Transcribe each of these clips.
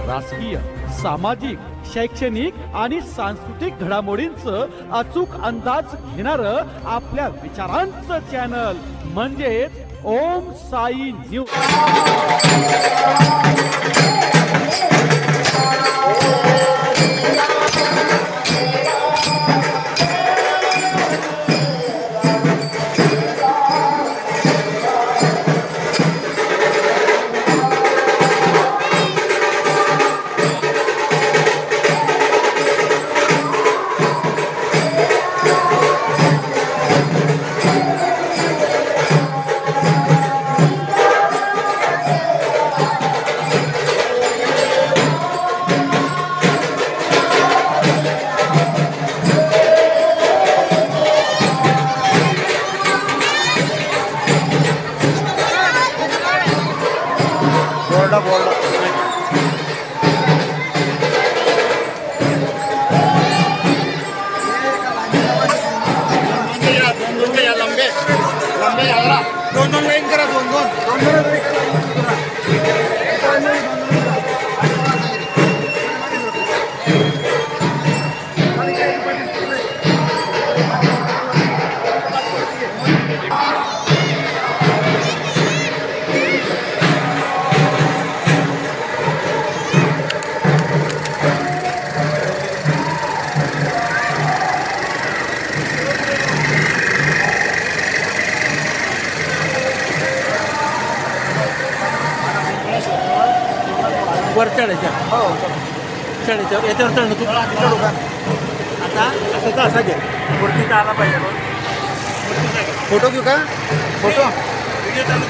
राजकीय, सामाजिक, शैक्षणिक आणि सांस्कृतिक घडामोडींचं अचूक अंदाज घेणारं आपल्या विचारांचं चॅनल म्हणजेच ओम साई न्यूज। वर चढायच्या चढायच्या याच्यावर चढणं तू चढू का आता असं असा घे मूर्तीचा आला पाहिजे फोटो घेऊ का फोटो व्हिडिओ चालू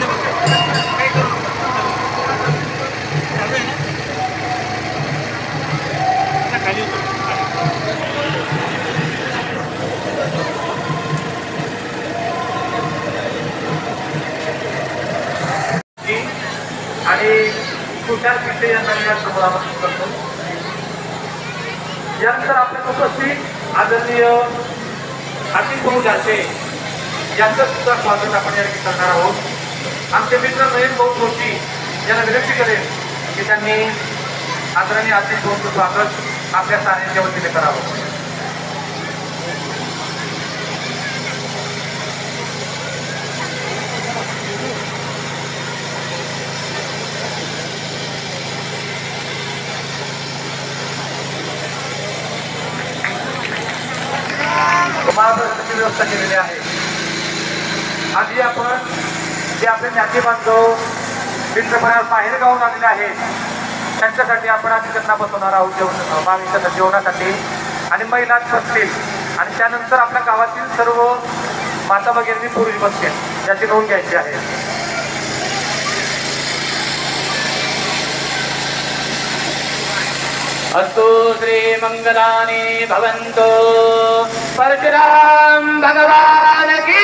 खाली आणि तुषार पिंटे यांना यासमोर आमंत्रित करतो। यानंतर आपल्या उपस्थित आदरणीय अतिश भाऊ जाते यांचं सुद्धा स्वागत आपण या ठिकाणी करणार आहोत। आमचे मित्र नयन भाऊ जोशी यांना विनंती करेन की त्यांनी आदरणीय अतिश भाऊंचं स्वागत आपल्या सान्निध्या वतीने करावं। महाप्रसादाची व्यवस्था केलेली आहे। आधी आपण जे आपले ज्ञाती बांधव मित्रपरिवार बाहेर गावून आलेले आहेत त्यांच्यासाठी आपण आधी त्यांना बसवणार आहोत जेवणासाठी आणि महिला बसतील आणि त्यानंतर आपल्या गावातील सर्व माता भगिनी पुरुष बसतील याची नोंद घ्यायची आहे। अस्तु श्री मंगलानि भवन्तु परशुराम भगवान की